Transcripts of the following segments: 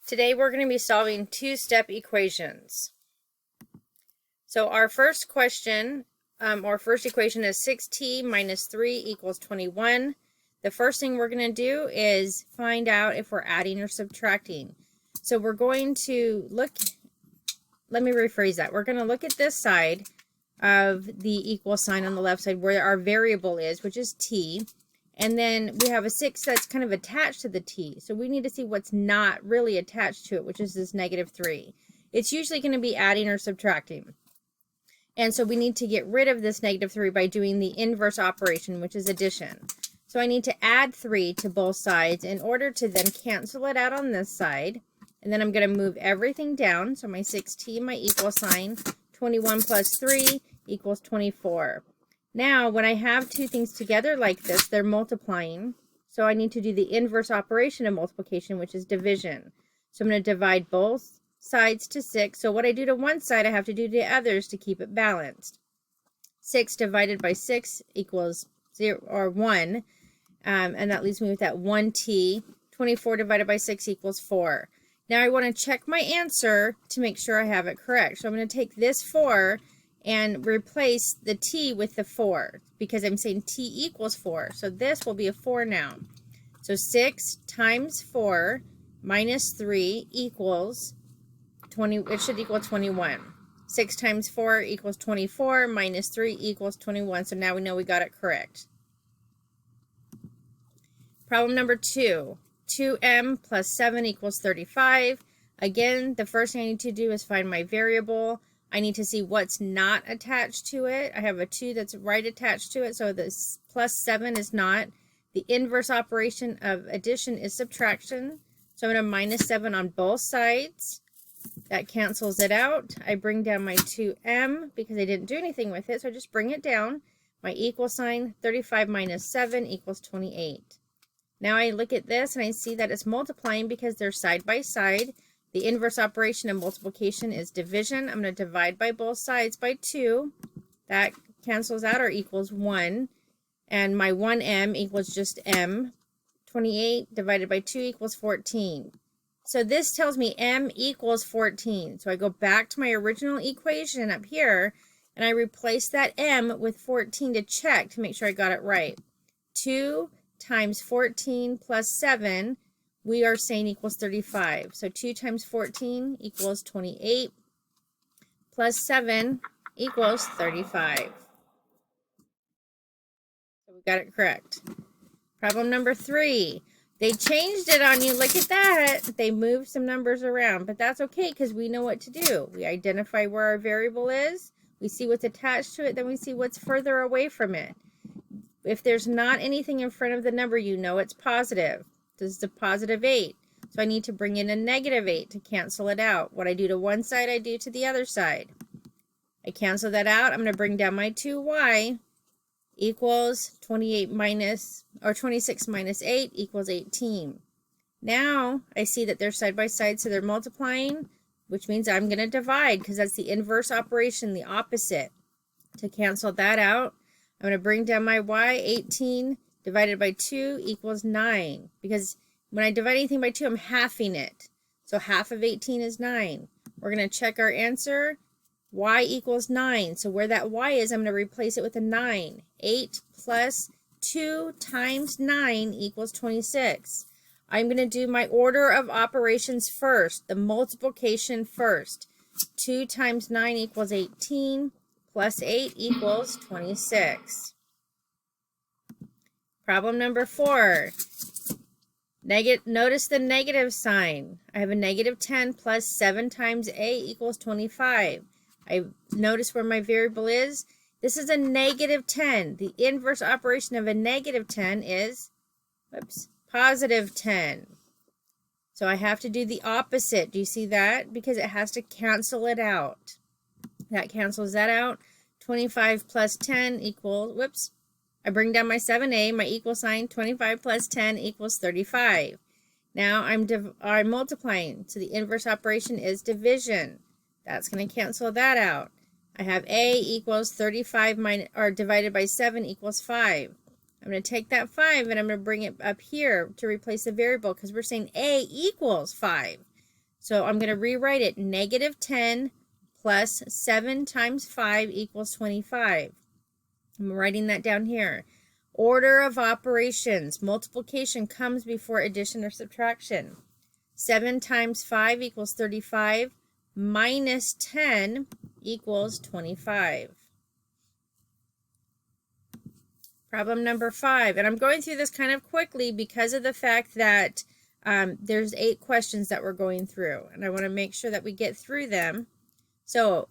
Today we're going to be solving two-step equations. So our first question, or first equation is 6t minus 3 equals 21. The first thing we're going to do is find out if we're adding or subtracting. So we're going to look, let me rephrase that. We're going to look at this side of the equal sign on the left side where our variable is, which is t. And then we have a 6 that's kind of attached to the t. So we need to see what's not really attached to it, which is this negative 3. It's usually going to be adding or subtracting. And so we need to get rid of this negative 3 by doing the inverse operation, which is addition. So I need to add 3 to both sides in order to then cancel it out on this side. And then I'm going to move everything down. So my 6t, my equal sign, 21 plus 3 equals 24. Now, when I have two things together like this, they're multiplying. So I need to do the inverse operation of multiplication, which is division. So I'm going to divide both sides to 6. So what I do to one side, I have to do to the others to keep it balanced. 6 divided by 6 equals 0 or 1. And that leaves me with that 1t. 24 divided by 6 equals 4. Now I want to check my answer to make sure I have it correct. So I'm going to take this 4 and replace the t with the 4 because I'm saying t equals 4. So this will be a 4 now. So 6 times 4 minus 3 equals 20. It should equal 21. 6 times 4 equals 24 minus 3 equals 21. So now we know we got it correct. Problem number 2. 2m plus 7 equals 35. Again, the first thing I need to do is find my variable. I need to see what's not attached to it. I have a 2 that's right attached to it, so this plus 7 is not. The inverse operation of addition is subtraction. So I'm going to minus 7 on both sides. That cancels it out. I bring down my 2m because I didn't do anything with it, so I just bring it down. My equal sign, 35 minus 7 equals 28. Now I look at this and I see that it's multiplying because they're side by side. The inverse operation of multiplication is division. I'm going to divide by both sides by 2. That cancels out or equals 1. And my 1m equals just m. 28 divided by 2 equals 14. So this tells me m equals 14. So I go back to my original equation up here and I replace that m with 14 to check to make sure I got it right. 2 times 14 plus 7 we are saying equals 35. So 2 times 14 equals 28 plus 7 equals 35. So we got it correct. Problem number 3. They changed it on you. Look at that. They moved some numbers around, but that's okay because we know what to do. We identify where our variable is. We see what's attached to it. Then we see what's further away from it. If there's not anything in front of the number, you know it's positive. This is a positive 8. So I need to bring in a negative 8 to cancel it out. What I do to one side, I do to the other side. I cancel that out. I'm going to bring down my 2y equals 28 minus, or 26 minus 8 equals 18. Now I see that they're side by side, so they're multiplying, which means I'm going to divide because that's the inverse operation, the opposite. To cancel that out, I'm going to bring down my y, 18 divided by 2 equals 9. Because when I divide anything by 2, I'm halving it. So half of 18 is 9. We're going to check our answer. Y equals 9. So where that y is, I'm going to replace it with a 9. 8 plus 2 times 9 equals 26. I'm going to do my order of operations first. The multiplication first. 2 times 9 equals 18. Plus 8 equals 26. Problem number 4. Notice the negative sign. I have a negative 10 plus 7 times a equals 25. I notice where my variable is. This is a negative 10. The inverse operation of a negative 10 is, positive 10. So I have to do the opposite. Do you see that? Because it has to cancel it out. That cancels that out. 25 plus 10 equals, I bring down my 7a, my equal sign, 25 plus 10 equals 35. Now I'm multiplying, so the inverse operation is division. That's going to cancel that out. I have a equals 35 minus, or divided by 7 equals 5. I'm going to take that 5 and I'm going to bring it up here to replace the variable because we're saying a equals 5. So I'm going to rewrite it. Negative 10 plus 7 times 5 equals 25. I'm writing that down here. Order of operations. Multiplication comes before addition or subtraction. 7 times 5 equals 35. Minus 10 equals 25. Problem number 5. And I'm going through this kind of quickly because of the fact that there's 8 questions that we're going through. And I want to make sure that we get through them. So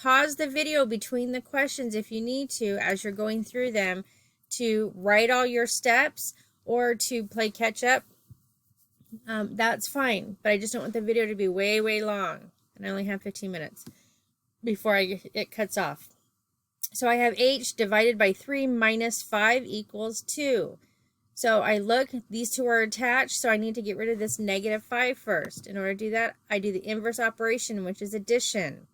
pause the video between the questions if you need to as you're going through them to write all your steps or to play catch up. That's fine, but I just don't want the video to be way, way long. And I only have 15 minutes before it cuts off. So I have h divided by 3 minus 5 equals 2. So I look, these two are attached, so I need to get rid of this negative 5 first. In order to do that, I do the inverse operation, which is addition.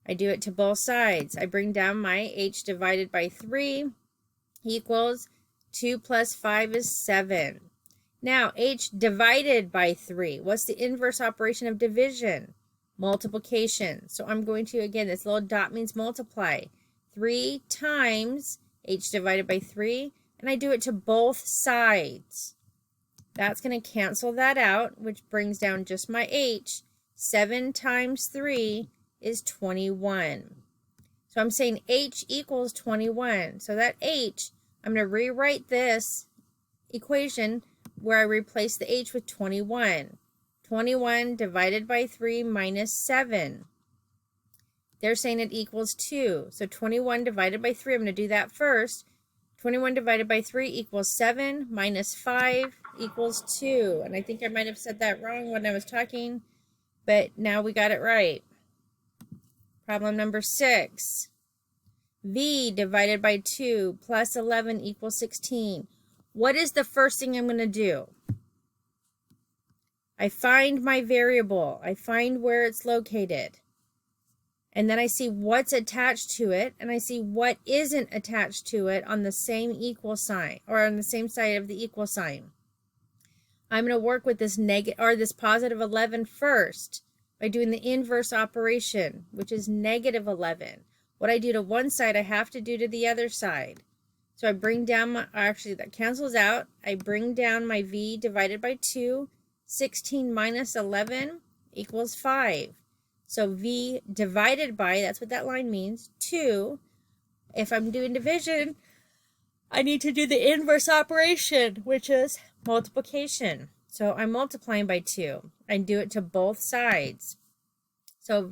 I do it to both sides. I bring down my h divided by 3 equals 2 plus 5 is 7. Now, h divided by 3. What's the inverse operation of division? Multiplication. So I'm going to, again, this little dot means multiply. 3 times h divided by 3. And I do it to both sides. That's going to cancel that out, which brings down just my h. 7 times 3 is 21. So I'm saying h equals 21. So that h, I'm going to rewrite this equation where I replace the h with 21. 21 divided by 3 minus 7. They're saying it equals 2. So 21 divided by 3, I'm going to do that first. 21 divided by 3 equals 7 minus 5 equals 2. And I think I might have said that wrong when I was talking, but now we got it right. Problem number 6. V divided by 2 plus 11 equals 16. What is the first thing I'm going to do? I find my variable. I find where it's located. And then I see what's attached to it, and I see what isn't attached to it on the same equal sign, or on the same side of the equal sign. I'm going to work with this this positive 11 first by doing the inverse operation, which is negative 11. What I do to one side, I have to do to the other side. So I bring down my, actually that cancels out. I bring down my v divided by 2. 16 minus 11 equals 5. So v divided by, that's what that line means, 2. If I'm doing division, I need to do the inverse operation, which is multiplication. So I'm multiplying by 2. I do it to both sides. So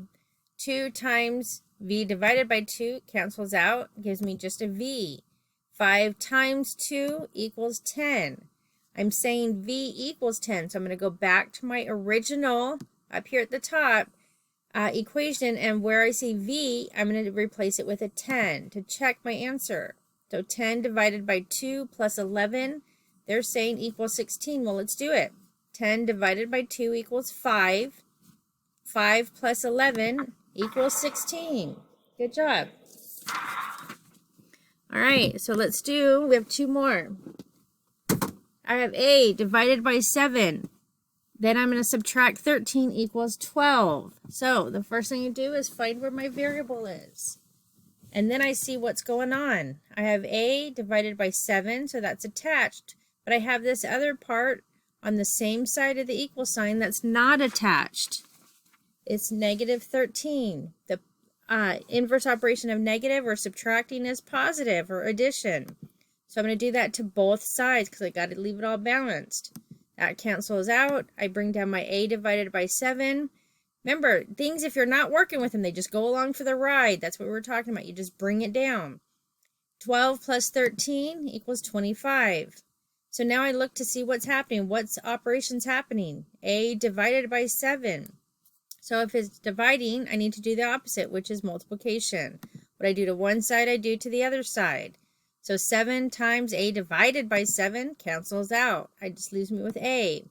2 times v divided by 2 cancels out, gives me just a v. 5 times 2 equals 10. I'm saying v equals 10, so I'm going to go back to my original, up here at the top, equation, and where I see v, I'm going to replace it with a 10 to check my answer. So 10 divided by 2 plus 11, they're saying equals 16. Well, let's do it. 10 divided by 2 equals 5. 5 plus 11 equals 16. Good job. All right, so let's do, we have 2 more. I have a divided by 7. Then I'm going to subtract 13 equals 12. So the first thing you do is find where my variable is. And then I see what's going on. I have a divided by 7, so that's attached. But I have this other part on the same side of the equal sign that's not attached. It's negative 13. The inverse operation of negative or subtracting is positive or addition. So I'm going to do that to both sides because I got to leave it all balanced. That cancels out. I bring down my a divided by 7. Remember, things, if you're not working with them, they just go along for the ride. That's what we were talking about. You just bring it down. 12 plus 13 equals 25. So now I look to see what's happening. What's operations happening? A divided by 7. So if it's dividing, I need to do the opposite, which is multiplication. What I do to one side, I do to the other side. So 7 times a divided by 7 cancels out. It just leaves me with a.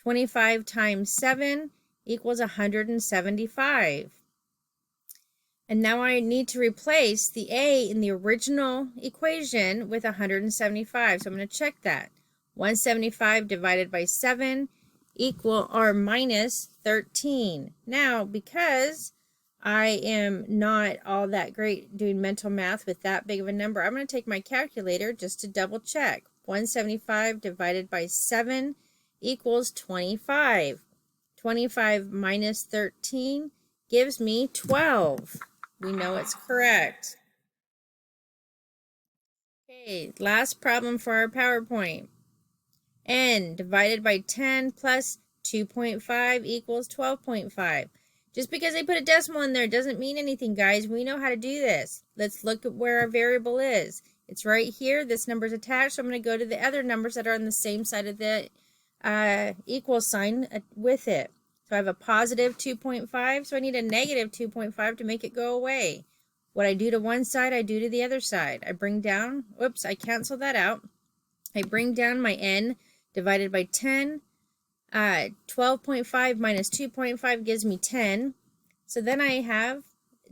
25 times 7 equals 175. And now I need to replace the a in the original equation with 175. So I'm going to check that. 175 divided by 7 equal or minus 13. Now, because I am not all that great doing mental math with that big of a number, I'm going to take my calculator just to double check. 175 divided by 7 equals 25. 25 minus 13 gives me 12. We know it's correct. Okay, last problem for our PowerPoint. N divided by 10 plus 2.5 equals 12.5. Just because they put a decimal in there doesn't mean anything, guys. We know how to do this. Let's look at where our variable is. It's right here. This number is attached, so I'm going to go to the other numbers that are on the same side of the equal sign with it. So I have a positive 2.5, so I need a negative 2.5 to make it go away. What I do to one side, I do to the other side. I bring down, whoops, I cancel that out. I bring down my n divided by 10. 12.5 minus 2.5 gives me 10. So then I have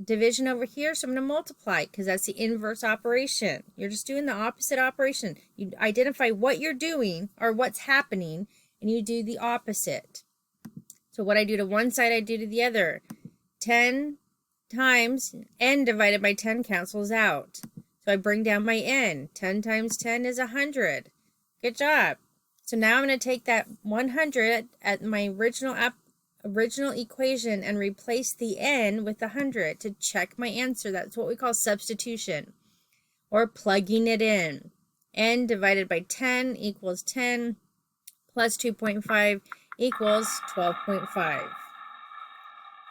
division over here, so I'm going to multiply because that's the inverse operation. You're just doing the opposite operation. You identify what you're doing or what's happening, and you do the opposite. So what I do to one side, I do to the other. 10 times n divided by 10 cancels out. So I bring down my n. 10 times 10 is 100. Good job. So now I'm going to take that 100 at my original equation and replace the n with 100 to check my answer. That's what we call substitution or plugging it in. N divided by 10 equals 10 plus 2.5 equals 12.5.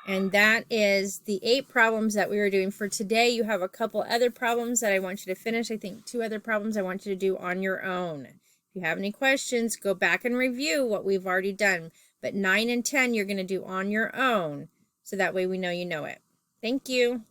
And that is the 8 problems that we were doing for today. You have a couple other problems that I want you to finish. I think 2 other problems I want you to do on your own. If you have any questions, go back and review what we've already done. But 9 and 10, you're going to do on your own. So that way we know you know it. Thank you.